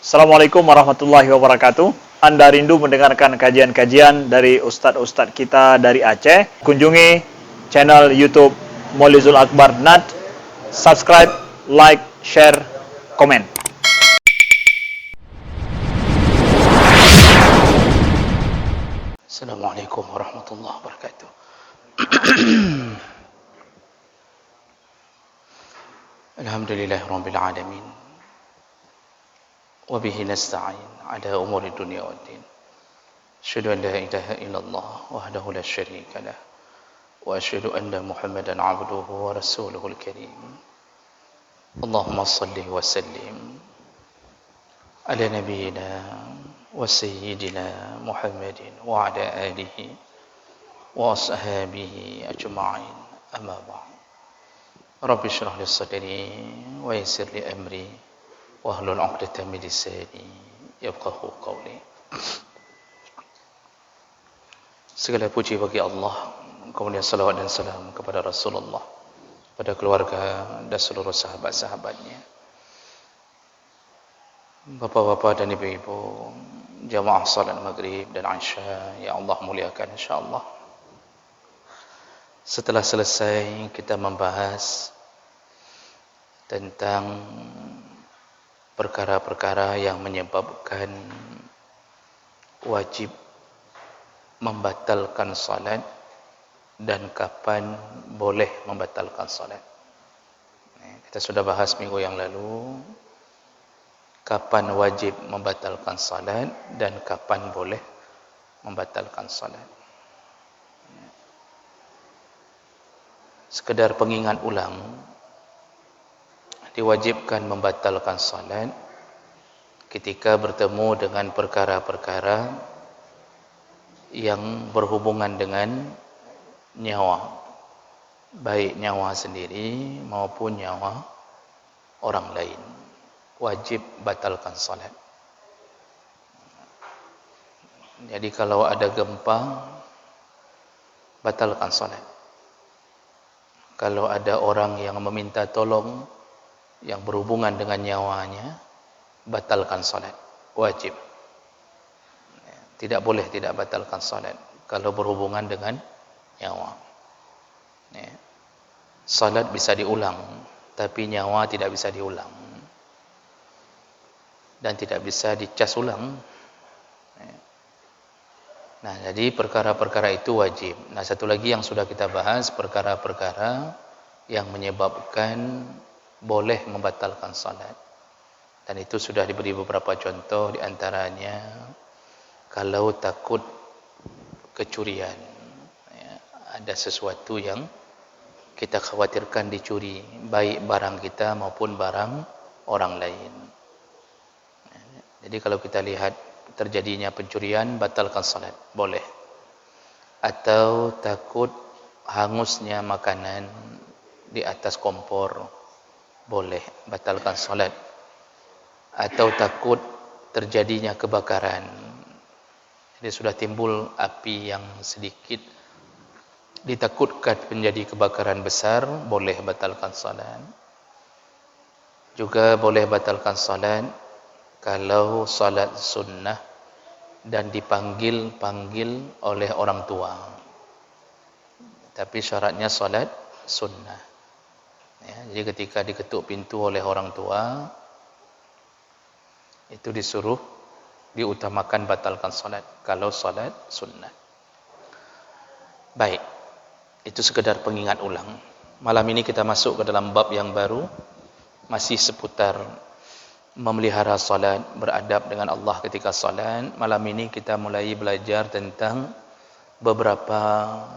Assalamualaikum warahmatullahi wabarakatuh. Anda rindu mendengarkan kajian-kajian dari ustadz-ustadz kita dari Aceh? Kunjungi channel YouTube Maulizul Akbar NAT. Subscribe, like, share, komen. Assalamualaikum warahmatullahi wabarakatuh. Alhamdulillahirabbil alamin. Wa bihi nasta'in ala umuri dunya waddin. Asyhadu an la ilaha illallah wahdahu la syarika lah. Wa asyhadu anna Muhammadan 'abduhu wa rasuluhul karim. Allahumma shalli wa sallim ala nabiyyina wa sayyidina Muhammadin wa ala alihi wa ashabihi ajma'in. Amma ba'd. Rabbi shrah li sadri wa yassir li amri wahlul 'uqdatam min lisani yafqahu qawli. Segala puji bagi Allah, kemudian salawat dan salam kepada Rasulullah, pada keluarga dan seluruh sahabat-sahabatnya. Bapak-bapak dan ibu-ibu, jamaah salat maghrib dan isya yang Allah muliakan insyaallah. Setelah selesai kita membahas tentang perkara-perkara yang menyebabkan wajib membatalkan salat dan kapan boleh membatalkan salat. Kita sudah bahas minggu yang lalu kapan wajib membatalkan salat dan kapan boleh membatalkan salat. Sekedar pengingat ulang, diwajibkan membatalkan salat ketika bertemu dengan perkara-perkara yang berhubungan dengan nyawa, baik nyawa sendiri maupun nyawa orang lain. Wajib batalkan salat. Jadi kalau ada gempa, batalkan salat. Kalau ada orang yang meminta tolong yang berhubungan dengan nyawanya, batalkan salat. Wajib. Tidak boleh tidak batalkan salat kalau berhubungan dengan nyawa. Salat bisa diulang, tapi nyawa tidak bisa diulang. Dan tidak bisa dicas ulang. Nah, jadi perkara-perkara itu wajib. Nah, satu lagi yang sudah kita bahas, perkara-perkara yang menyebabkan boleh membatalkan salat. Dan itu sudah diberi beberapa contoh, di antaranya kalau takut kecurian. Ada sesuatu yang kita khawatirkan dicuri, baik barang kita maupun barang orang lain. Jadi kalau kita lihat terjadinya pencurian, batalkan salat, boleh. Atau takut hangusnya makanan di atas kompor, boleh, batalkan salat. Atau takut terjadinya kebakaran, jadi sudah timbul api yang sedikit, ditakutkan menjadi kebakaran besar, boleh batalkan salat. Juga boleh batalkan salat kalau salat sunnah dan dipanggil-panggil oleh orang tua. Tapi syaratnya salat sunnah. Jadi ketika diketuk pintu oleh orang tua, itu disuruh diutamakan batalkan salat kalau salat sunnah. Baik, itu sekedar pengingat ulang. Malam ini kita masuk ke dalam bab yang baru, masih seputar memelihara salat, beradab dengan Allah ketika salat. Malam ini kita mulai belajar tentang beberapa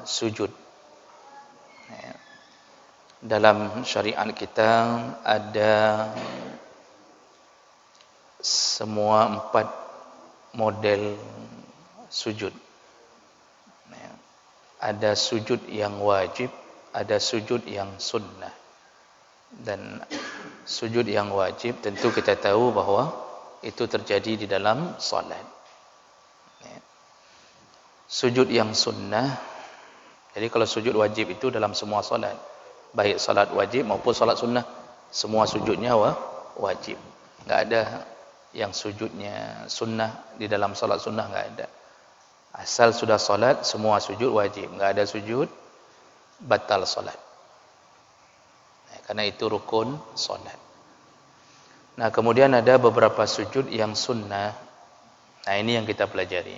sujud. Dalam syariat kita ada semua 4 model sujud. Ada sujud yang wajib, ada sujud yang sunnah. Dan sujud yang wajib tentu kita tahu bahwa itu terjadi di dalam salat. Sujud yang sunnah, jadi kalau sujud wajib itu dalam semua salat, baik salat wajib maupun salat sunnah, semua sujudnya wajib. Enggak ada yang sujudnya sunnah di dalam solat sunnah, enggak ada. Asal sudah solat, semua sujud wajib. Enggak ada sujud, batal solat. Karena itu rukun solat. Nah, kemudian ada beberapa sujud yang sunnah. Nah, ini yang kita pelajari.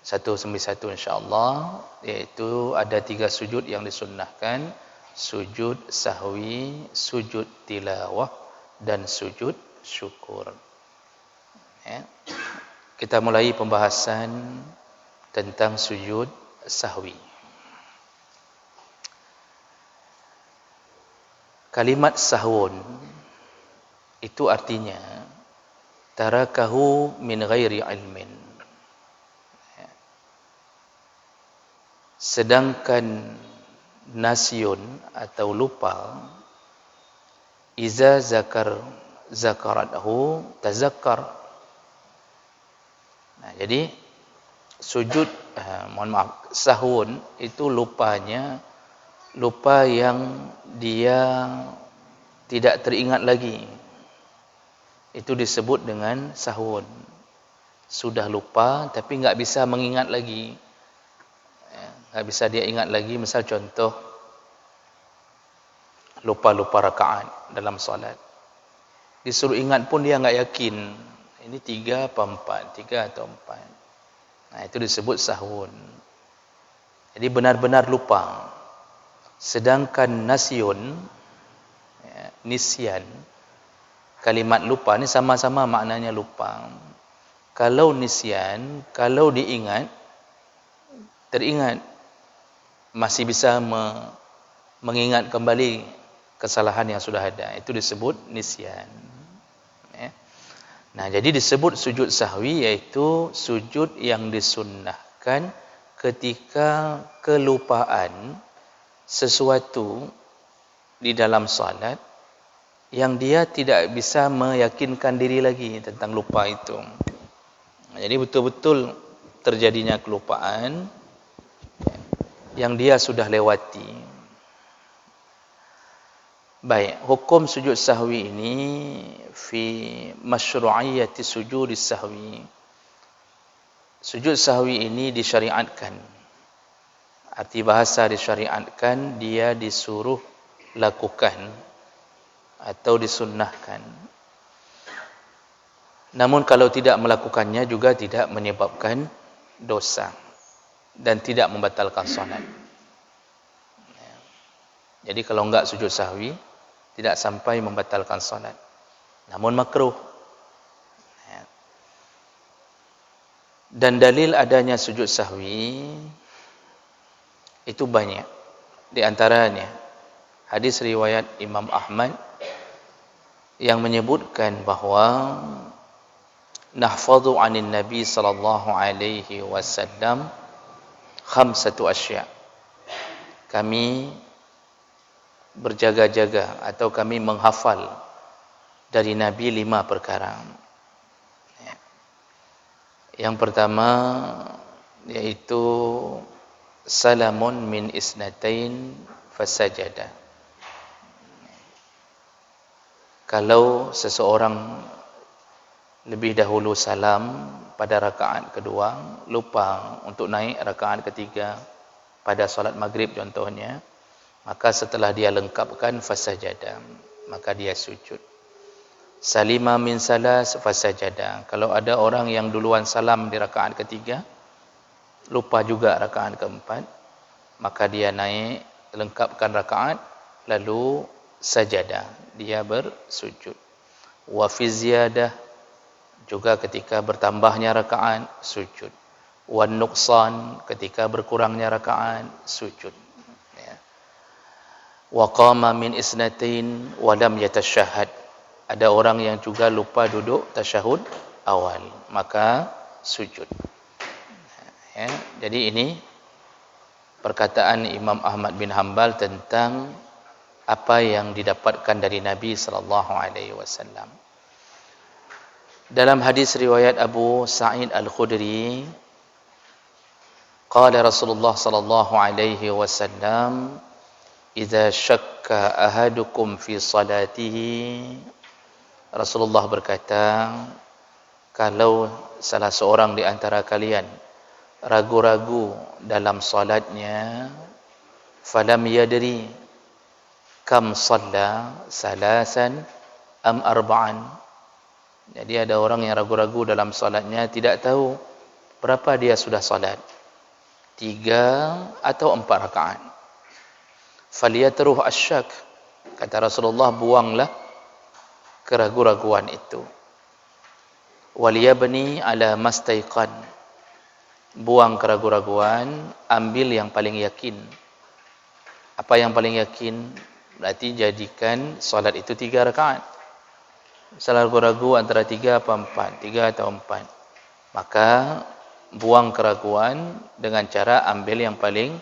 Satu demi satu insyaAllah. Iaitu ada 3 sujud yang disunnahkan. Sujud sahwi, sujud tilawah, dan sujud syukur. Ya. Kita mulai pembahasan tentang sujud sahwi. Kalimat sahwun itu artinya tarakahu min ghairi ilmin. Sedangkan nasyun atau lupa, iza zakarathu tazakkar. Nah, jadi sujud sahwun itu lupa yang dia tidak teringat lagi. Itu disebut dengan sahwun. Sudah lupa tapi enggak bisa mengingat lagi. Enggak bisa dia ingat lagi. Misal contoh, lupa rakaat dalam solat. Disuruh ingat pun dia enggak yakin. Ini 3 apa 4? 3 atau 4. Nah, itu disebut sahwun. Jadi benar-benar lupa. Sedangkan nasyun, nisyan, kalimat lupa ni sama-sama maknanya lupa. Kalau nisyan, kalau diingat, teringat, masih bisa mengingat kembali kesalahan yang sudah ada. Itu disebut nisyan. Nah, jadi disebut sujud sahwi iaitu sujud yang disunnahkan ketika kelupaan sesuatu di dalam salat yang dia tidak bisa meyakinkan diri lagi tentang lupa itu. Jadi betul-betul terjadinya kelupaan yang dia sudah lewati. Baik, hukum sujud sahwi ini fi masyru'iyyati sujudis sahwi. Sujud sahwi ini disyariatkan. Arti bahasa disyariatkan, dia disuruh lakukan atau disunnahkan. Namun kalau tidak melakukannya juga tidak menyebabkan dosa dan tidak membatalkan solat. Jadi kalau enggak sujud sahwi, tidak sampai membatalkan solat. Namun makruh. Dan dalil adanya sujud sahwi itu banyak. Di antaranya hadis riwayat Imam Ahmad yang menyebutkan bahawa nahfadhu 'anil Nabi sallallahu alaihi wasallam khamsatu asya'. Kami berjaga-jaga atau kami menghafal dari Nabi 5 perkara. Yang pertama yaitu salamun min isnatain fasajada. Kalau seseorang lebih dahulu salam pada rakaat kedua, lupa untuk naik rakaat ketiga pada solat maghrib contohnya, maka setelah dia lengkapkan fasajada, maka dia sujud. Salima min salas fasajada. Kalau ada orang yang duluan salam di rakaat ketiga, lupa juga rakaat keempat, maka dia naik, lengkapkan rakaat, lalu sajadah, dia bersujud. Wa fi ziyadah, juga ketika bertambahnya rakaat, sujud. Wa nuqsan, ketika berkurangnya rakaat, sujud. Wa qama min isnatain wa lam yatashahhad. Ada orang yang juga lupa duduk tasyahud awal, maka sujud. Jadi ini perkataan Imam Ahmad bin Hanbal tentang apa yang didapatkan dari Nabi sallallahu alaihi wasallam. Dalam hadis riwayat Abu Sa'id Al-Khudri, qala Rasulullah sallallahu alaihi wasallam, "Idza syakka ahadukum fi salatihi." Rasulullah berkata, kalau salah seorang di antara kalian ragu-ragu dalam salatnya, falam yadri kam shalla salasan am arba'an. Jadi ada orang yang ragu-ragu dalam salatnya, tidak tahu berapa dia sudah salat, 3 atau 4 rakaat. Faliyatruh asyak, kata Rasulullah, buanglah keragu-raguan itu. Waliyabni ala mastaiqan, buang keragu-raguan, ambil yang paling yakin. Apa yang paling yakin? Berarti jadikan solat itu 3 rakaat. Misalnya ragu-ragu antara 3 apa 4, 3 atau 4, maka buang keraguan dengan cara ambil yang paling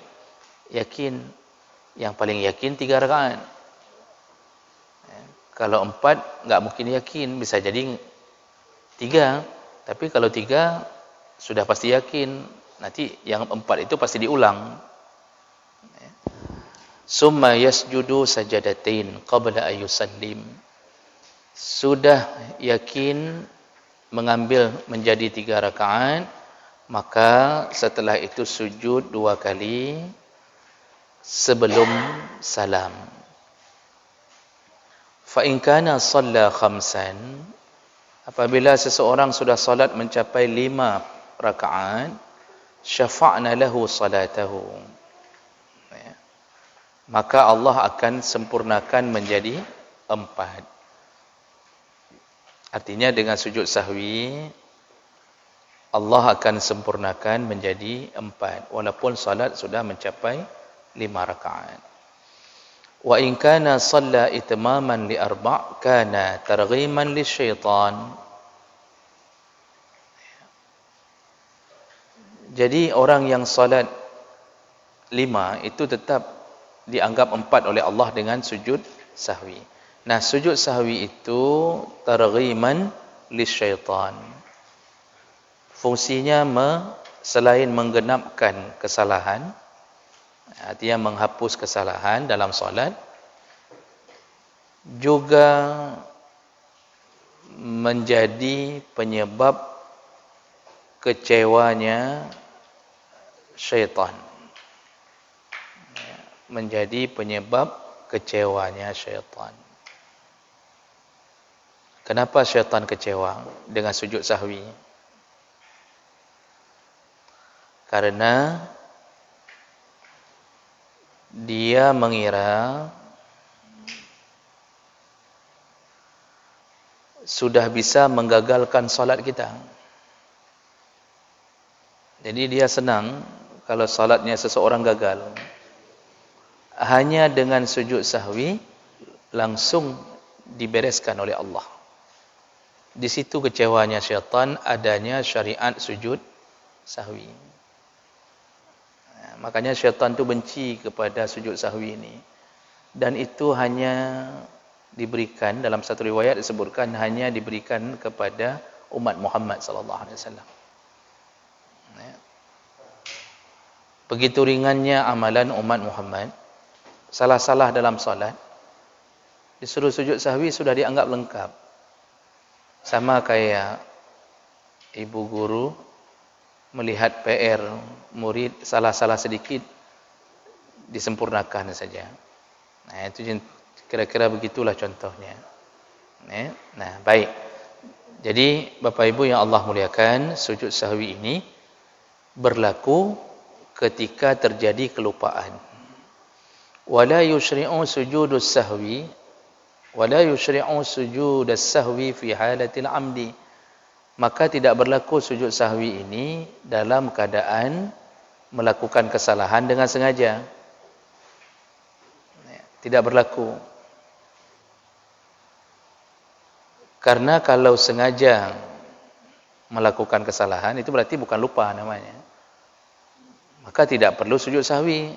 yakin. Yang paling yakin 3 rakaat. Kalau 4 enggak mungkin yakin, bisa jadi 3. Tapi kalau 3 sudah pasti yakin, nanti yang 4 itu pasti diulang. Summa yasjudu sajadatain qabla ayyusallim. Sudah yakin mengambil menjadi 3 rakaat, maka setelah itu sujud 2 kali sebelum salam. Fa in kana shalla khamsan, apabila seseorang sudah salat mencapai 5 rakaat, syafa'na lahu salatahu, maka Allah akan sempurnakan menjadi 4. Artinya dengan sujud sahwi Allah akan sempurnakan menjadi 4 walaupun salat sudah mencapai 5 rakaat. Wa in kana shalla itmaman li 4 kana targhiman lisyaitan. Jadi orang yang salat 5 itu tetap dianggap 4 oleh Allah dengan sujud sahwi. Nah, sujud sahwi itu targhiman lisyaitan. Fungsinya selain menggenapkan kesalahan, artinya menghapus kesalahan dalam solat, juga menjadi penyebab kecewanya syaitan. Menjadi penyebab kecewanya syaitan. Kenapa syaitan kecewa dengan sujud sahwi? Karena dia mengira sudah bisa menggagalkan solat kita. Jadi dia senang kalau solatnya seseorang gagal. Hanya dengan sujud sahwi langsung dibereskan oleh Allah. Di situ kecewanya syaitan adanya syariat sujud sahwi. Makanya syaitan itu benci kepada sujud sahwi ini. Dan itu hanya diberikan, dalam satu riwayat disebutkan, hanya diberikan kepada umat Muhammad sallallahu alaihi wasallam. Begitu ringannya amalan umat Muhammad, salah-salah dalam salat, disuruh sujud sahwi sudah dianggap lengkap. Sama kayak ibu guru melihat PR murid salah-salah sedikit disempurnakan saja. Nah, itu kira-kira begitulah contohnya. Nah, baik. Jadi Bapak Ibu yang Allah muliakan, sujud sahwi ini berlaku ketika terjadi kelupaan. Wala yusyri'u sujudus sahwi wala yusyri'u sujudus sahwi fi halatil amdi. Maka tidak berlaku sujud sahwi ini dalam keadaan melakukan kesalahan dengan sengaja. Tidak berlaku. Karena kalau sengaja melakukan kesalahan, itu berarti bukan lupa namanya. Maka tidak perlu sujud sahwi.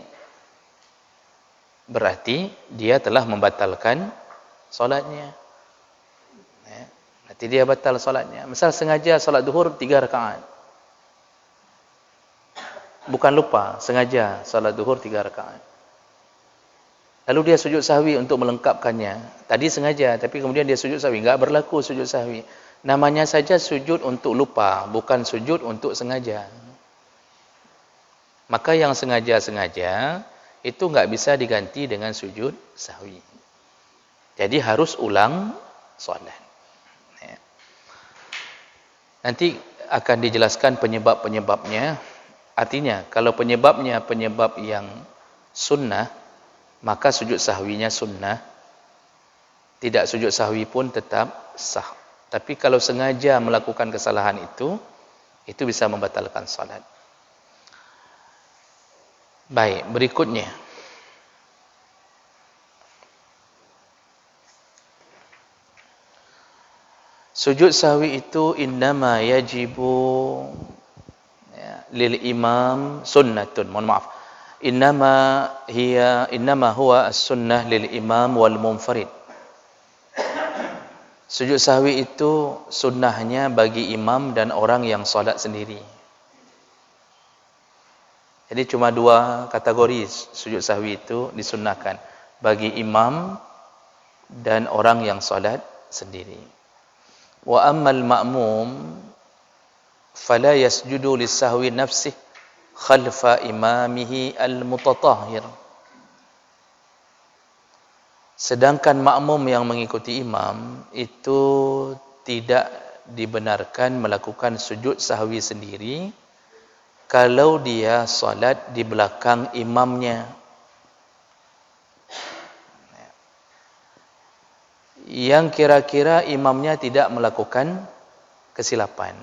Berarti dia telah membatalkan solatnya. Nanti dia batal solatnya. Misal sengaja solat duhur 3 rakaat. Bukan lupa, sengaja solat duhur 3 rakaat. Lalu dia sujud sahwi untuk melengkapkannya. Tadi sengaja, tapi kemudian dia sujud sahwi. Enggak berlaku sujud sahwi. Namanya saja sujud untuk lupa, bukan sujud untuk sengaja. Maka yang sengaja-sengaja itu enggak bisa diganti dengan sujud sahwi. Jadi harus ulang solat. Ya. Nanti akan dijelaskan penyebab-penyebabnya. Artinya, kalau penyebabnya penyebab yang sunnah, maka sujud sahwinya sunnah. Tidak sujud sahwi pun tetap sah. Tapi kalau sengaja melakukan kesalahan itu bisa membatalkan salat. Baik, berikutnya. Sujud sahwi itu innama yajibu lil imam sunnatun. Mohon maaf. Innama huwa as-sunnah lil imam wal munfarid. Sujud sahwi itu sunnahnya bagi imam dan orang yang salat sendiri. Jadi cuma dua kategori sujud sahwi itu disunnahkan, bagi imam dan orang yang salat sendiri. Wa ammal ma'mum fala yasjudu lis-sahwi nafsihi khalfa imamihi al-mutatahhir. Sedangkan makmum yang mengikuti imam itu tidak dibenarkan melakukan sujud sahwi sendiri kalau dia salat di belakang imamnya. Yang kira-kira imamnya tidak melakukan kesilapan.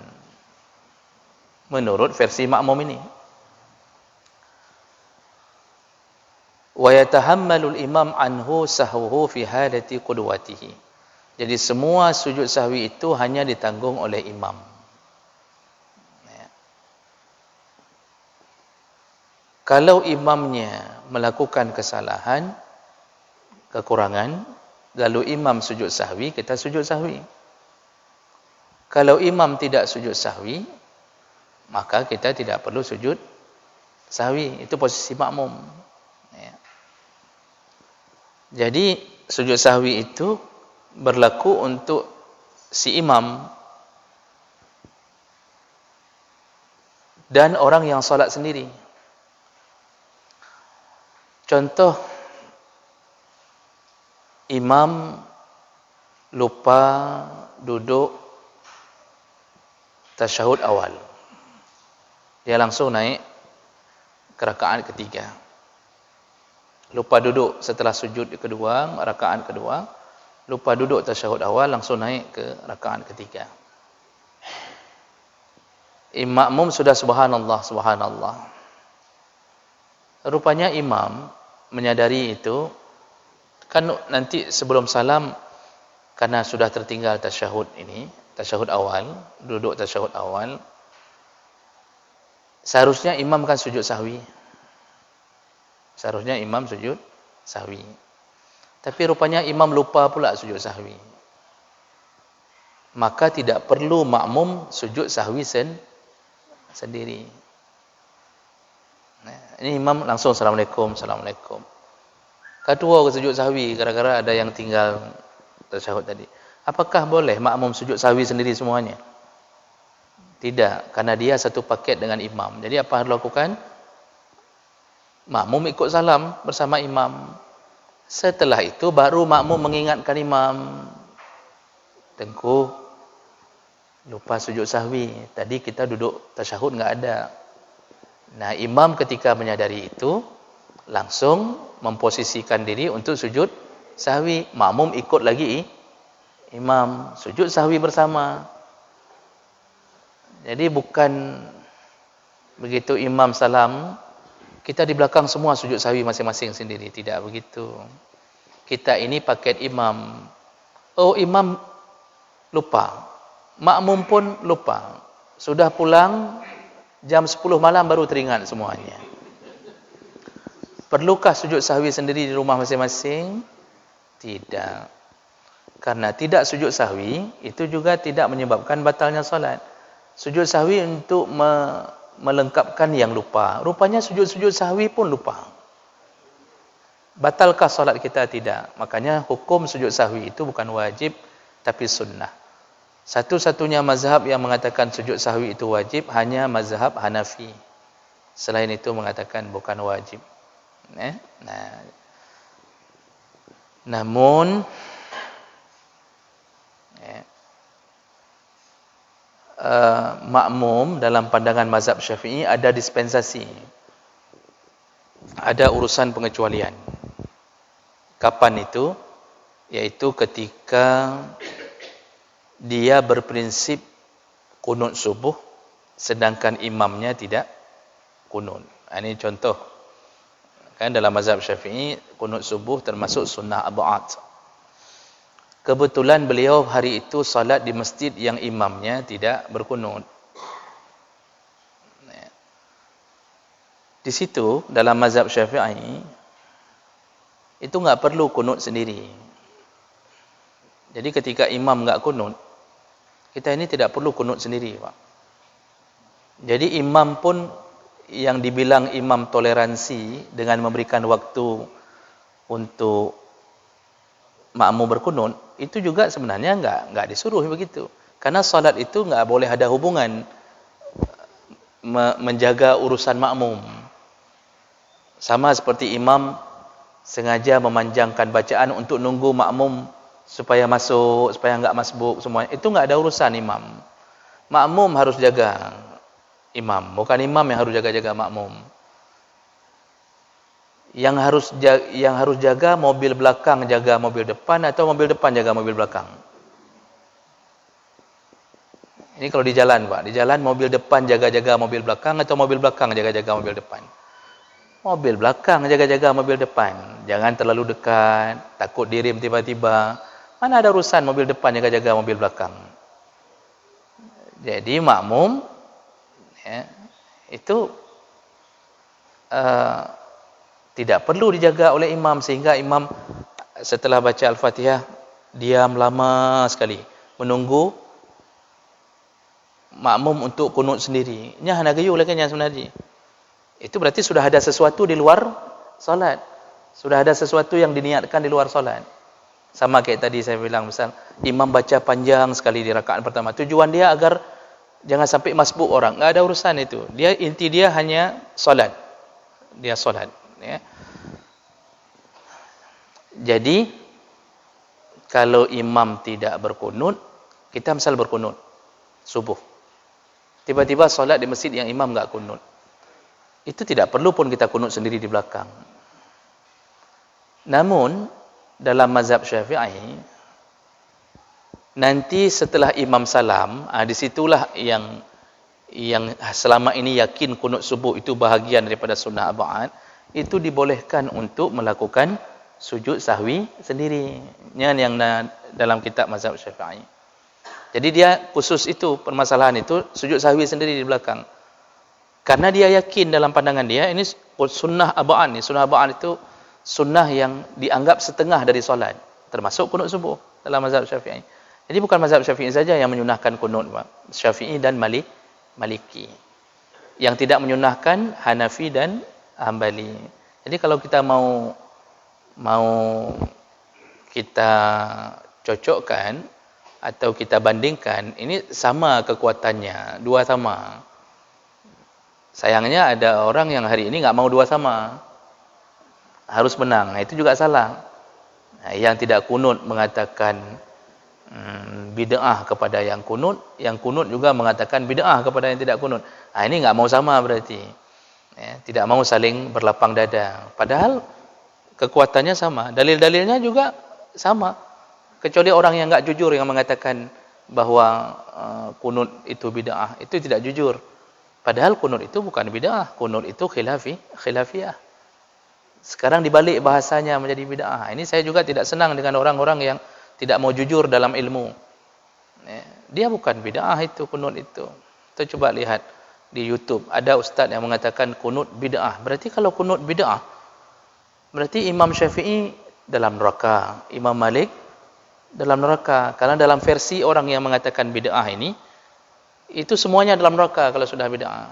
Menurut versi makmum ini. Wa yatahammalul imam anhu sahwuhu fi halati qudwatihi. Jadi semua sujud sahwi itu hanya ditanggung oleh imam. Kalau imamnya melakukan kesalahan, kekurangan, lalu imam sujud sahwi, kita sujud sahwi. Kalau imam tidak sujud sahwi, maka kita tidak perlu sujud sahwi. Itu posisi makmum. Ya. Jadi sujud sahwi itu berlaku untuk si imam dan orang yang salat sendiri. Contoh, imam lupa duduk tasyahud awal. Dia langsung naik ke rakaat ketiga. Lupa duduk setelah sujud kedua, rakaat kedua. Lupa duduk tasyahud awal, langsung naik ke rakaat ketiga. Makmum sudah subhanallah, subhanallah. Rupanya imam menyadari itu, kan nanti sebelum salam, karena sudah tertinggal tasyahud ini, tasyahud awal, duduk tasyahud awal, seharusnya imam kan sujud sahwi. Seharusnya imam sujud sahwi. Tapi rupanya imam lupa pula sujud sahwi. Maka tidak perlu makmum sujud sahwi sendiri. Ini imam langsung assalamualaikum, assalamualaikum. Kedua sujud sahwi gara-gara ada yang tinggal tasyahud tadi. Apakah boleh makmum sujud sahwi sendiri semuanya? Tidak, karena dia satu paket dengan imam. Jadi apa harus lakukan? Makmum ikut salam bersama imam. Setelah itu baru makmum mengingatkan imam. Tengku, lupa sujud sahwi. Tadi kita duduk tasyahud enggak ada. Nah, imam ketika menyadari itu langsung memposisikan diri untuk sujud sahwi. Makmum ikut lagi imam, sujud sahwi bersama. Jadi bukan begitu imam salam, kita di belakang semua sujud sahwi masing-masing sendiri. Tidak begitu. Kita ini paket imam. Oh, imam lupa. Makmum pun lupa. Sudah pulang, jam 10 malam baru teringat semuanya. Perlukah sujud sahwi sendiri di rumah masing-masing? Tidak. Karena tidak sujud sahwi, itu juga tidak menyebabkan batalnya salat. Sujud sahwi untuk melengkapkan yang lupa. Rupanya sujud-sujud sahwi pun lupa. Batalkah salat kita? Tidak. Makanya hukum sujud sahwi itu bukan wajib, tapi sunnah. Satu-satunya mazhab yang mengatakan sujud sahwi itu wajib hanya mazhab Hanafi. Selain itu mengatakan bukan wajib. Nah, namun makmum dalam pandangan mazhab Syafi'i ada dispensasi. Ada urusan pengecualian. Kapan itu? Yaitu ketika dia berprinsip kunut subuh sedangkan imamnya tidak kunut. Ini contoh. Kan dalam mazhab Syafi'i kunut subuh termasuk sunnah ab'ad. Kebetulan beliau hari itu salat di masjid yang imamnya tidak berkunut. Di situ dalam mazhab Syafi'i itu enggak perlu kunut sendiri. Jadi ketika imam enggak kunut, kita ini tidak perlu kunut sendiri, Pak. Jadi imam pun yang dibilang imam toleransi dengan memberikan waktu untuk makmum berkunut, itu juga sebenarnya enggak disuruh begitu. Karena salat itu enggak boleh ada hubungan menjaga urusan makmum. Sama seperti imam sengaja memanjangkan bacaan untuk nunggu makmum supaya masuk, supaya enggak masbuk semua. Itu enggak ada urusan imam. Makmum harus jaga imam, bukan imam yang harus jaga-jaga makmum. Yang harus jaga mobil belakang jaga mobil depan atau mobil depan jaga mobil belakang. Ini kalau di jalan, Pak. Di jalan mobil depan jaga-jaga mobil belakang atau mobil belakang jaga-jaga mobil depan. Mobil belakang jaga-jaga mobil depan. Jangan terlalu dekat, takut direm tiba-tiba. Mana ada urusan mobil depan jaga-jaga mobil belakang. Jadi makmum itu tidak perlu dijaga oleh imam, sehingga imam setelah baca Al-Fatihah diam lama sekali menunggu makmum untuk kunut sendiri. Nya hana gayu lagi nya sebenarnya. Itu berarti sudah ada sesuatu di luar salat. Sudah ada sesuatu yang diniatkan di luar salat. Sama kayak tadi saya bilang, misal imam baca panjang sekali di rakaat pertama. Tujuan dia agar jangan sampai masbuk orang. Enggak ada urusan itu. Inti dia hanya salat. Dia salat, ya. Jadi kalau imam tidak berkunut, kita misal berkunut subuh. Tiba-tiba salat di masjid yang imam enggak kunut. Itu tidak perlu pun kita kunut sendiri di belakang. Namun dalam mazhab Syafi'i, nanti setelah imam salam, disitulah yang selama ini yakin kunut subuh itu bahagian daripada sunnah ab'ad, itu dibolehkan untuk melakukan sujud sahwi sendiri. Yang dalam kitab mazhab Syafi'i. Jadi dia khusus itu, permasalahan itu sujud sahwi sendiri di belakang. Karena dia yakin dalam pandangan dia ini sunnah ab'ad ni. Sunnah ab'ad itu sunnah yang dianggap setengah dari solat, termasuk kunut subuh dalam mazhab Syafi'i. Jadi bukan mazhab Syafi'i saja yang menyunahkan kunut, Pak. Syafi'i dan Maliki. Yang tidak menyunahkan Hanafi dan Hambali. Jadi kalau kita mau kita cocokkan atau kita bandingkan, ini sama kekuatannya, dua sama. Sayangnya ada orang yang hari ini enggak mau dua sama. Harus menang. Itu juga salah. Yang tidak kunut mengatakan bid'ah kepada yang kunut juga mengatakan bid'ah kepada yang tidak kunut. Ini enggak mau sama berarti. Tidak mau saling berlapang dada. Padahal kekuatannya sama. Dalil-dalilnya juga sama. Kecuali orang yang enggak jujur yang mengatakan bahwa kunut itu bid'ah. Itu tidak jujur. Padahal kunut itu bukan bid'ah. Kunut itu khilafiyah. Sekarang dibalik bahasanya menjadi bid'ah. Ini saya juga tidak senang dengan orang-orang yang tidak mau jujur dalam ilmu. Dia bukan bid'ah itu, kunut itu. Kita coba lihat di YouTube. Ada ustaz yang mengatakan kunut bid'ah. Berarti kalau kunut bid'ah, berarti Imam Syafi'i dalam neraka, Imam Malik dalam neraka. Karena dalam versi orang yang mengatakan bid'ah ini, itu semuanya dalam neraka kalau sudah bid'ah.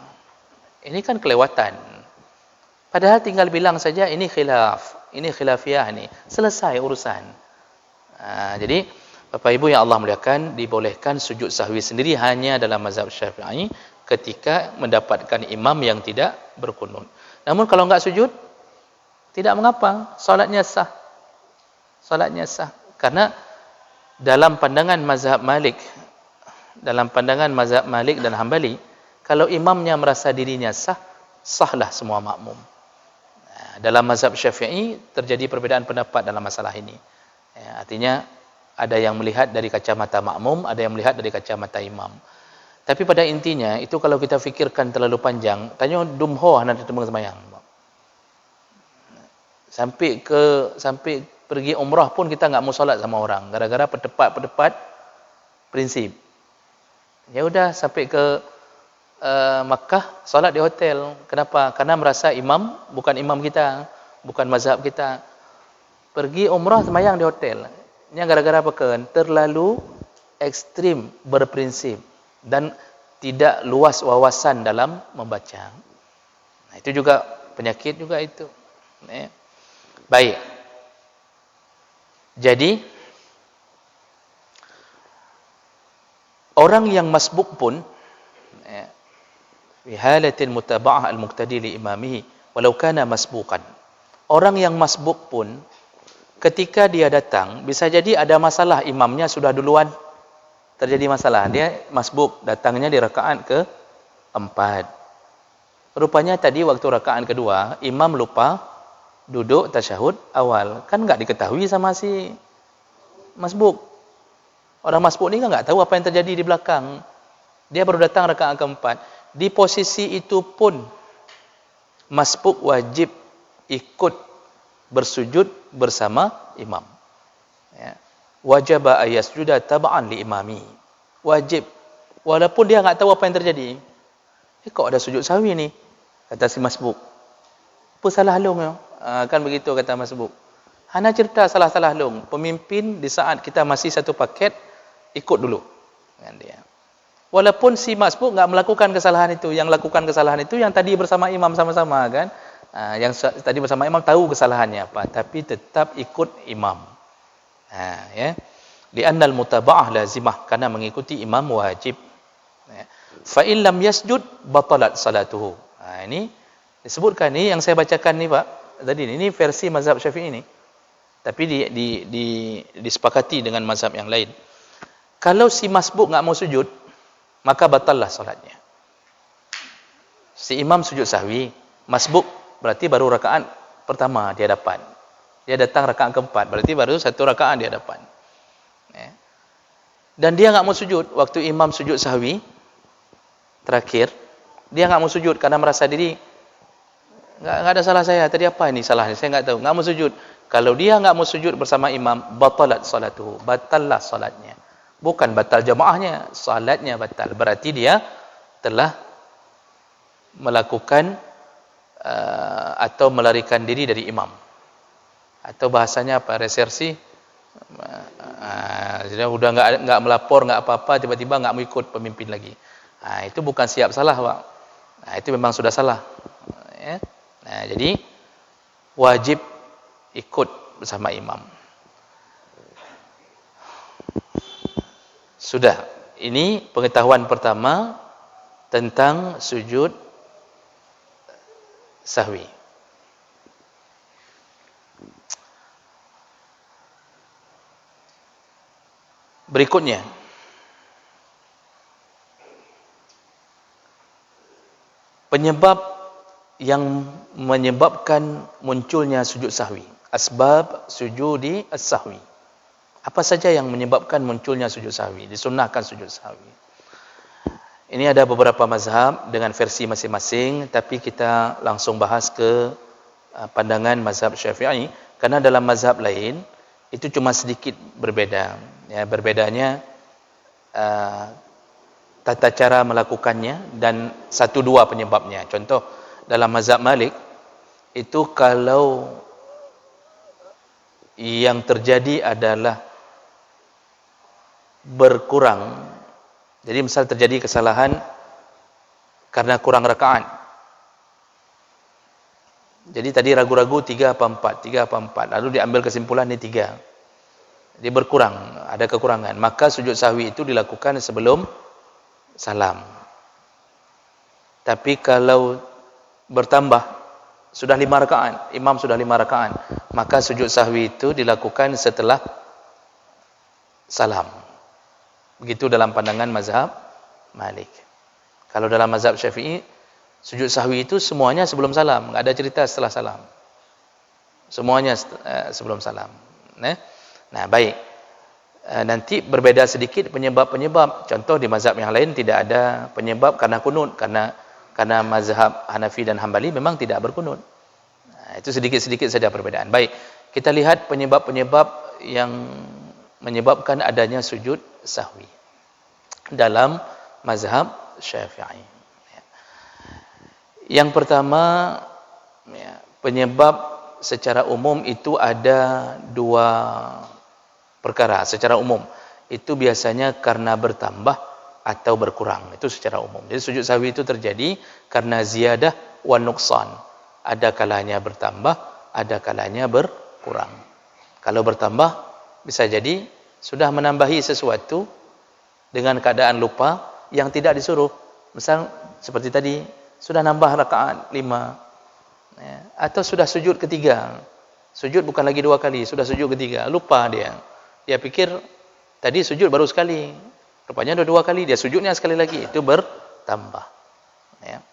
Ini kan kelewatan. Padahal tinggal bilang saja ini khilaf, ini khilafiyah ini. Selesai urusan. Jadi Bapak Ibu yang Allah muliakan, dibolehkan sujud sahwi sendiri hanya dalam mazhab Syafi'i ketika mendapatkan imam yang tidak berkunut. Namun kalau enggak sujud, tidak mengapa, solatnya sah. Solatnya sah. Karena dalam pandangan mazhab Malik, dan Hambali, kalau imamnya merasa dirinya sah, sahlah semua makmum. Dalam mazhab Syafi'i terjadi perbedaan pendapat dalam masalah ini. Artinya ada yang melihat dari kacamata makmum, ada yang melihat dari kacamata imam. Tapi pada intinya itu kalau kita fikirkan terlalu panjang, tanya dumho nanti tembang sembahyang. Sampai pergi umrah pun kita enggak mau solat sama orang gara-gara berdebat prinsip. Ya udah sampai ke Makkah solat di hotel. Kenapa? Karena merasa imam bukan imam kita, bukan mazhab kita. Pergi umrah sembahyang di hotel. Ini gara-gara apa kan? Terlalu ekstrim berprinsip dan tidak luas wawasan dalam membaca. Nah, itu juga penyakit juga itu. Baik. Jadi orang yang masbuk pun fi halatil mutaba'ah al-muqtadi li imamihi walau kana masbuqan. Orang yang masbuk pun ketika dia datang bisa jadi ada masalah, imamnya sudah duluan, terjadi masalah, dia masbuk, datangnya di rakaat ke-4. Rupanya tadi waktu rakaat kedua imam lupa duduk tasyahud awal, kan enggak diketahui sama si masbuk. Orang masbuk ni kan enggak tahu apa yang terjadi di belakang. Dia baru datang rakaat keempat. Di posisi itu pun masbuk wajib ikut bersujud bersama imam. Ya. Wajib ayasjuda tab'an li imami. Wajib. Walaupun dia enggak tahu apa yang terjadi. Kok ada sujud sahwi ni? Kata si masbuk. Apa salah long ya? Kan begitu kata masbuk. Hana cerita salah-salah long. Pemimpin di saat kita masih satu paket, ikut dulu dengan dia. Walaupun si masbuk enggak melakukan kesalahan itu, yang lakukan kesalahan itu yang tadi bersama imam sama-sama kan. Yang tadi bersama imam tahu kesalahannya apa, tapi tetap ikut imam. Ya. Li'annal mutaba'ah lazimah, karena mengikuti imam wajib. Ya. Fa in lam yasjud batalat salatuhu. Ini disebutkan ni yang saya bacakan ni Pak. Tadi ini versi mazhab Syafi'i ini. Tapi disepakati dengan mazhab yang lain. Kalau si masbuk enggak mau sujud, maka batallah salatnya. Si imam sujud sahwi, masbuk berarti baru rakaat pertama dia dapat. Dia datang rakaat keempat, berarti baru satu rakaat dia dapat. Ya. Dan dia enggak mau sujud waktu imam sujud sahwi terakhir, dia enggak mau sujud karena merasa diri enggak ada salah saya. Tadi apa ini salahnya? Saya enggak tahu. Enggak mau sujud. Kalau dia enggak mau sujud bersama imam, batalat salatuhu. Batallah salatnya. Bukan batal jamaahnya, salatnya batal. Berarti dia telah melakukan atau melarikan diri dari imam. Atau bahasanya apa? Resersi. Jadi sudah enggak melapor, enggak apa-apa, tiba-tiba enggak mau ikut pemimpin lagi. Itu bukan siap salah, Pak. Itu memang sudah salah. Ya. Jadi wajib ikut bersama imam. Sudah. Ini pengetahuan pertama tentang sujud sahwi. Berikutnya, penyebab yang menyebabkan munculnya sujud sahwi. Asbab sujudi as-sahwi. Apa saja yang menyebabkan munculnya sujud sahwi? Disunnahkan sujud sahwi. Ini ada beberapa mazhab dengan versi masing-masing, tapi kita langsung bahas ke pandangan mazhab Syafi'i, karena dalam mazhab lain itu cuma sedikit berbeda. Ya, berbedanya tata cara melakukannya dan satu dua penyebabnya. Contoh dalam mazhab Malik itu kalau yang terjadi adalah berkurang, jadi misal terjadi kesalahan karena kurang rakaat, jadi tadi ragu-ragu 3 apa 4, lalu diambil kesimpulan ini 3. Dia berkurang, ada kekurangan. Maka sujud sahwi itu dilakukan sebelum salam. Tapi kalau bertambah, sudah 5 rakaat, imam sudah 5 rakaat, maka sujud sahwi itu dilakukan setelah salam. Begitu dalam pandangan mazhab Malik. Kalau dalam mazhab Syafi'i, sujud sahwi itu semuanya sebelum salam, enggak ada cerita setelah salam. Semuanya sebelum salam. Nah, baik. Nanti berbeda sedikit penyebab-penyebab. Contoh di mazhab yang lain tidak ada penyebab karena kunut, karena mazhab Hanafi dan Hambali memang tidak berkunut. Nah, itu sedikit-sedikit saja perbedaan. Baik, kita lihat penyebab-penyebab yang menyebabkan adanya sujud sahwi dalam mazhab Syafi'i. Yang pertama, penyebab secara umum itu ada 2 perkara secara umum. Itu biasanya karena bertambah atau berkurang. Itu secara umum. Jadi sujud sahwi itu terjadi karena ziyadah wa nuqsan. Ada kalanya bertambah, ada kalanya berkurang. Kalau bertambah, bisa jadi sudah menambahi sesuatu dengan keadaan lupa yang tidak disuruh. Misal seperti tadi, sudah nambah rakaat 5. Atau sudah sujud ketiga. Sujud bukan lagi 2 kali, sudah sujud ketiga. Lupa dia. Dia pikir tadi sujud baru sekali. Rupanya ada 2 kali, dia sujudnya sekali lagi. Itu bertambah.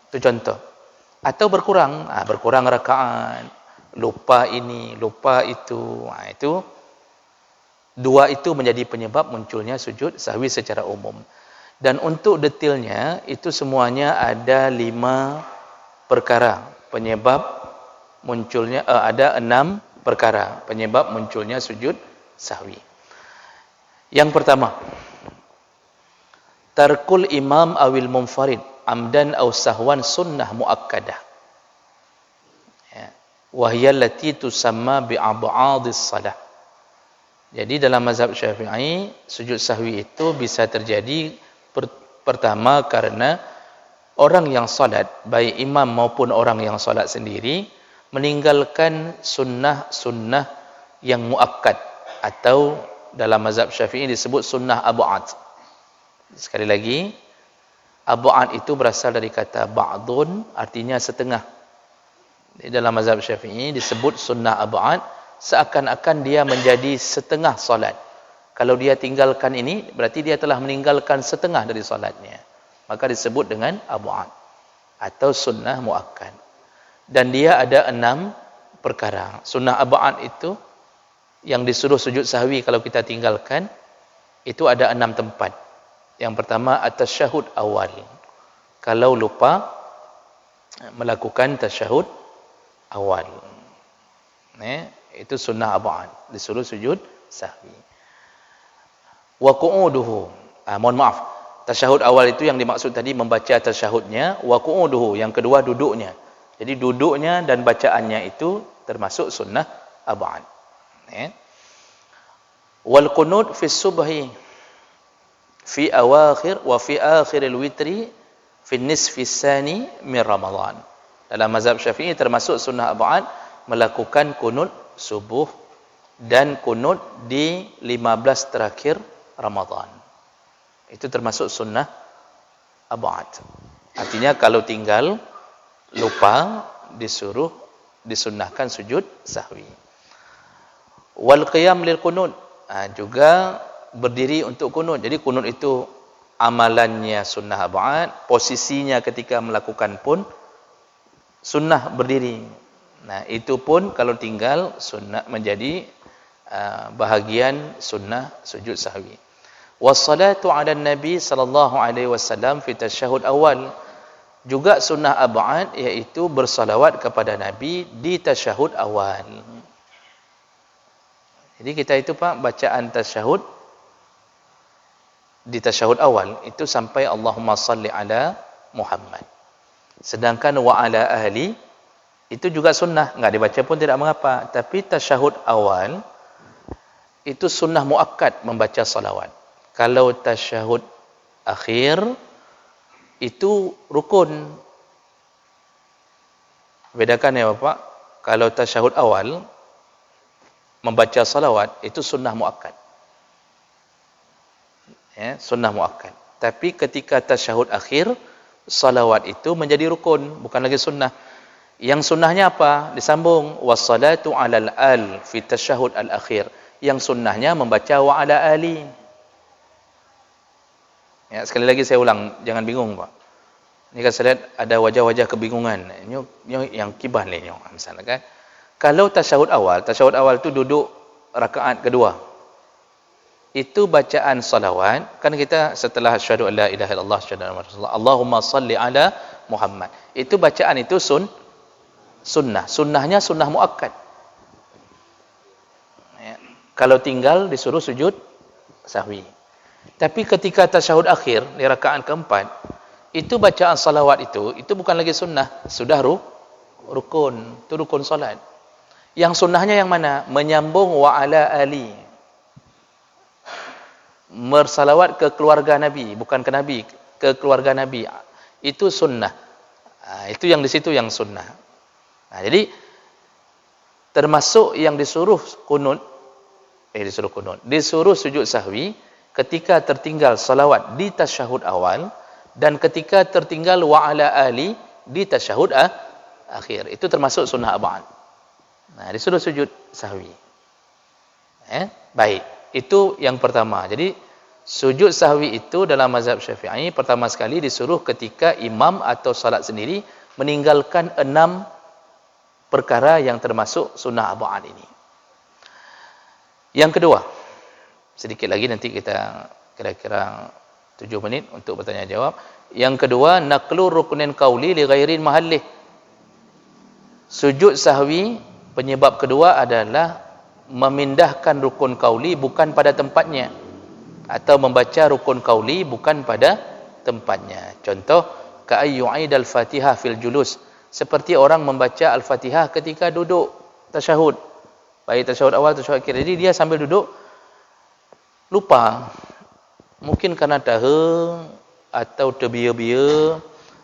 Itu contoh. Atau berkurang. Berkurang rakaat. Lupa ini, lupa itu. Itu 2 itu menjadi penyebab munculnya sujud sahwi secara umum. Dan untuk detailnya, itu semuanya ada 5 perkara. Penyebab munculnya, ada 6 perkara. Penyebab munculnya sujud sahwi. Yang pertama, tarkul imam awil munfarid amdan aw sahwan sunnah muakkadah. Wahya allati tusamma bi'ab'adis salah. Jadi dalam mazhab Syafi'i, sujud sahwi itu bisa terjadi pertama karena orang yang salat, baik imam maupun orang yang salat sendiri, meninggalkan sunnah-sunnah yang muakkad, atau dalam mazhab Syafi'i disebut sunnah abu'ad. Sekali lagi, abu'ad itu berasal dari kata ba'dun, artinya setengah. Di dalam mazhab Syafi'i disebut sunnah abu'ad, seakan-akan dia menjadi setengah solat. Kalau dia tinggalkan ini, berarti dia telah meninggalkan setengah dari solatnya. Maka disebut dengan abu'ad atau sunnah muakkad. Dan dia ada 6 perkara. Sunnah abu'ad itu yang disuruh sujud sahwi kalau kita tinggalkan, itu ada 6 tempat. Yang pertama, at-tasyahud awal. Kalau lupa melakukan tasyahud awal. Itu sunnah abu'ad, disuruh sujud sahwi. Wa qu'uduhu. Mohon maaf. Tasyahud awal itu yang dimaksud tadi membaca tasyahudnya, wa qu'uduhu, yang kedua duduknya. Jadi duduknya dan bacaannya itu termasuk sunnah abu'ad. Wal qunut fi subhi fi awakhir wa fi akhiril witri fi nisfi tsani min Ramadan. Dalam mazhab Syafi'i termasuk sunnah abu'ad melakukan kunut subuh dan kunut di 15 terakhir Ramadan. Itu termasuk sunnah abu'ad. Artinya kalau tinggal lupa disunnahkan sujud sahwi. Wal qiyam lil kunut, juga berdiri untuk kunut. Jadi kunut itu amalannya sunnah abu'ad, posisinya ketika melakukan pun sunnah berdiri. Nah, itu pun kalau tinggal sunnah menjadi bahagian sunnah sujud sahwi. Wassalatu 'ala nabi sallallahu alaihi wasallam fi tasyahud awal. Juga sunnah abu'ad iaitu bersalawat kepada Nabi di tasyahud awal. Jadi kita itu Pak, bacaan tasyahud di tasyahud awal itu sampai Allahumma salli ala Muhammad. Sedangkan wa ala ahli itu juga sunnah, enggak dibaca pun tidak mengapa. Tapi tasyahud awal itu sunnah muakkad membaca salawat. Kalau tasyahud akhir itu rukun. Bedakan ya Bapak, kalau tasyahud awal membaca salawat itu sunnah muakkad. Ya, sunnah muakkad. Tapi ketika tasyahud akhir, salawat itu menjadi rukun, bukan lagi sunnah. Yang sunnahnya apa? Disambung wassalatu 'alal al fi tasyahud al-akhir. Yang sunnahnya membaca wa 'ala ali. Ya, sekali lagi saya ulang, jangan bingung, Pak. Ini kan saya lihat ada wajah-wajah kebingungan. Ini yang kibar ni, misalnya kan. Kalau tasyahud awal tu duduk rakaat kedua. Itu bacaan salawat, kan kita setelah asyhadu an la ilaha illallah asyhadu anna rasulullah Allahumma salli ala Muhammad. Itu bacaan itu sunnah. Sunnahnya sunnah muakkad. Ya. Kalau tinggal disuruh sujud sahwi. Tapi ketika tasyahud akhir di rakaat keempat, itu bacaan salawat itu bukan lagi sunnah, sudah rukun. Itu rukun salat. Yang sunnahnya yang mana? Menyambung wa ala ali. Bersalawat ke keluarga Nabi, bukan ke Nabi, ke keluarga Nabi. Itu sunnah. Itu yang di situ yang sunnah. Jadi termasuk yang disuruh disuruh sujud sahwi ketika tertinggal salawat di tasyahud awal dan ketika tertinggal wa ala ali di tasyahud akhir. Itu termasuk sunnah abad. Disuruh sujud sahwi. Baik. Itu yang pertama. Jadi sujud sahwi itu dalam mazhab Syafi'i pertama sekali disuruh ketika imam atau salat sendiri meninggalkan 6 perkara yang termasuk sunnah abad ini. Yang kedua, sedikit lagi nanti kita kira-kira 7 menit untuk bertanya jawab. Yang kedua, naqlu ruknin qauli li ghairin mahallih. Sujud sahwi penyebab kedua adalah memindahkan rukun qauli bukan pada tempatnya atau membaca rukun qauli bukan pada tempatnya. Contoh ka ayyu'idal Fatihah fil julus, seperti orang membaca Al-Fatihah ketika duduk tasyahud. Baik tasyahud awal tasyahud akhir. Jadi dia sambil duduk lupa. Mungkin karena tahu atau terbia-bia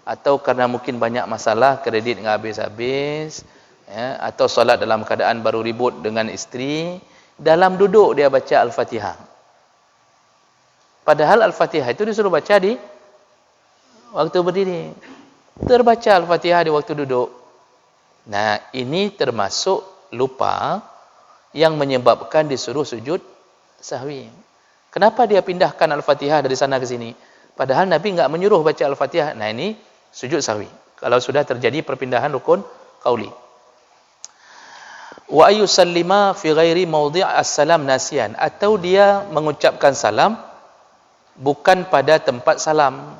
atau karena mungkin banyak masalah kredit enggak habis-habis. Ya, atau solat dalam keadaan baru ribut dengan isteri, dalam duduk dia baca Al-Fatihah. Padahal Al-Fatihah itu disuruh baca di waktu berdiri. Terbaca Al-Fatihah di waktu duduk. Nah, ini termasuk lupa yang menyebabkan disuruh sujud sahwi. Kenapa dia pindahkan Al-Fatihah dari sana ke sini? Padahal Nabi enggak menyuruh baca Al-Fatihah. Nah, ini sujud sahwi. Kalau sudah terjadi perpindahan rukun qauli. Wa ayyusallima fi ghairi mawdi' as-salam nasian, atau dia mengucapkan salam bukan pada tempat salam.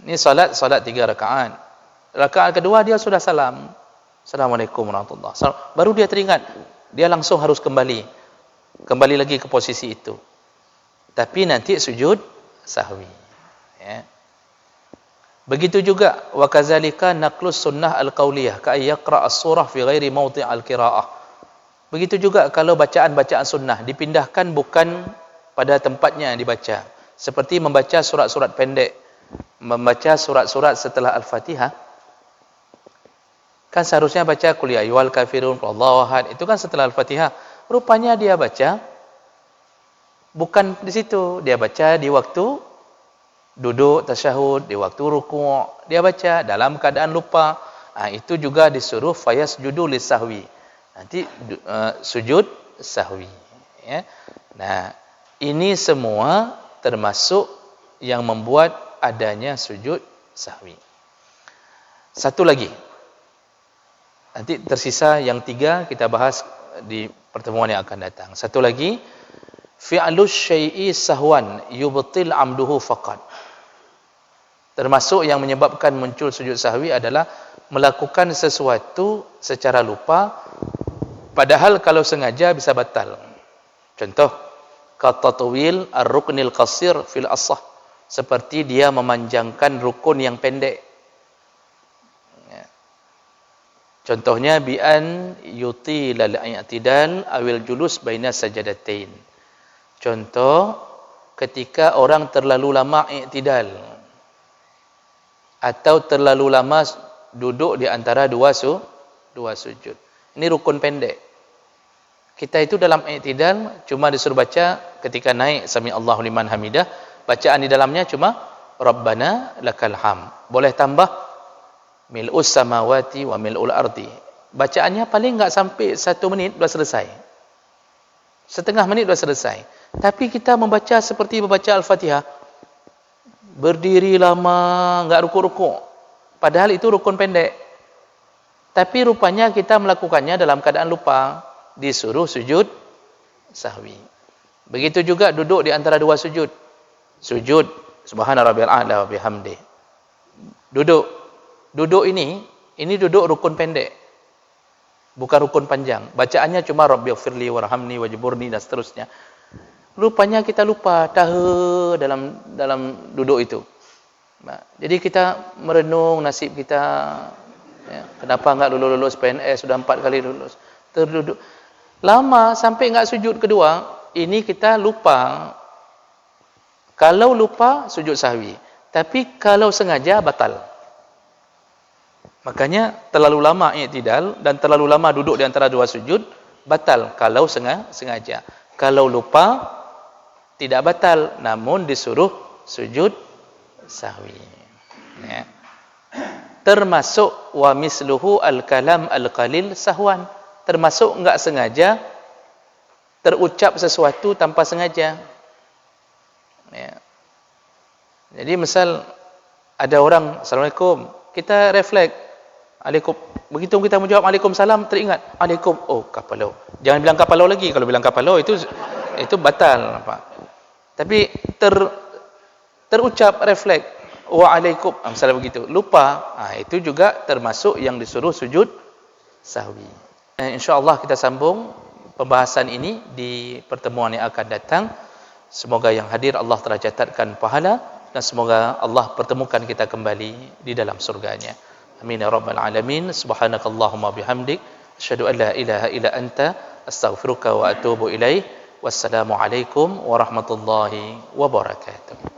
Ini salat 3 rakaat. Rakaat kedua dia sudah salam. Assalamualaikum warahmatullahi wabarakatuh. Baru dia teringat, dia langsung harus kembali lagi ke posisi itu. Tapi nanti sujud sahwi. Ya. Begitu juga wa kadzalika naqlus sunnah al-qauliyah ka yaqra as-surah fi ghairi mawdi' al-qiraah. Begitu juga kalau bacaan-bacaan sunnah dipindahkan bukan pada tempatnya dibaca. Seperti membaca surat-surat pendek, membaca surat-surat setelah Al-Fatihah. Kan seharusnya baca qul ya ayyuhal kafirun, Allahu ahad. Itu kan setelah Al-Fatihah. Rupanya dia baca bukan di situ, dia baca di waktu duduk tasyahud, di waktu ruku' dia baca dalam keadaan lupa. Itu juga disuruh fayasjudu lisahwi. Nanti sujud sahwi, ya. Nah, ini semua termasuk yang membuat adanya sujud sahwi. Satu lagi. Nanti tersisa yang 3 kita bahas di pertemuan yang akan datang. Satu lagi, fi'lus syai'i sahwan yubtil amduhu faqat. Termasuk yang menyebabkan muncul sujud sahwi adalah melakukan sesuatu secara lupa, padahal kalau sengaja bisa batal. Contoh, katatwil ar-ruknil qasir fil asah, seperti dia memanjangkan rukun yang pendek. Ya. Contohnya bi'an yutilal i'tidal awil julus baina sajadatain. Contoh, ketika orang terlalu lama i'tidal atau terlalu lama duduk di antara dua sujud. Ini rukun pendek. Kita itu dalam i'tidal cuma disuruh baca ketika naik sami Allahu liman hamidah, bacaan di dalamnya cuma Rabbana lakal ham. Boleh tambah mil'us samawati wa mil'ul ardi. Bacaannya paling enggak sampai 1 minit dah selesai. Setengah menit dah selesai. Tapi kita membaca seperti membaca Al-Fatihah. Berdiri lama, enggak rukuk-rukuk. Padahal itu rukun pendek. Tapi rupanya kita melakukannya dalam keadaan lupa. Disuruh sujud sahwi. Begitu juga duduk di antara dua sujud. Sujud subhana rabbiyal a'la wa bihamdi. Duduk ini duduk rukun pendek. Bukan rukun panjang. Bacaannya cuma rabbighfirli warhamni wajburni dan seterusnya. Rupanya kita lupa dalam duduk itu. Nah, jadi kita merenung nasib kita, ya, kenapa enggak lulus PNS, sudah 4 kali lulus. Terduduk lama sampai enggak sujud kedua, ini kita lupa. Kalau lupa sujud sahwi, tapi kalau sengaja batal. Makanya terlalu lama i'tidal dan terlalu lama duduk di antara dua sujud batal kalau sengaja. Kalau lupa tidak batal, namun disuruh sujud sahwi. Ya. Termasuk wa misluhu al-kalam al-qalil sahwan. Termasuk enggak sengaja terucap sesuatu tanpa sengaja. Ya. Jadi misal ada orang Assalamualaikum, kita refleks Alaikum. Begitu kita menjawab Waalaikumsalam, teringat Alaikum. Oh, kapalau. Jangan bilang kapalau lagi. Kalau bilang kapalau itu batal, Pak. Tapi terucap refleks Waalaikum. Misalnya begitu. Lupa. Itu juga termasuk yang disuruh sujud sahwi. InsyaAllah kita sambung pembahasan ini di pertemuan yang akan datang. Semoga yang hadir Allah telah catatkan pahala dan semoga Allah pertemukan kita kembali di dalam surganya. Amin ya rabbal alamin. Subhanakallahumma bihamdik asyhadu an la ilaha illa anta astaghfiruka wa atubu ilaik. Wassalamu alaikum warahmatullahi wabarakatuh.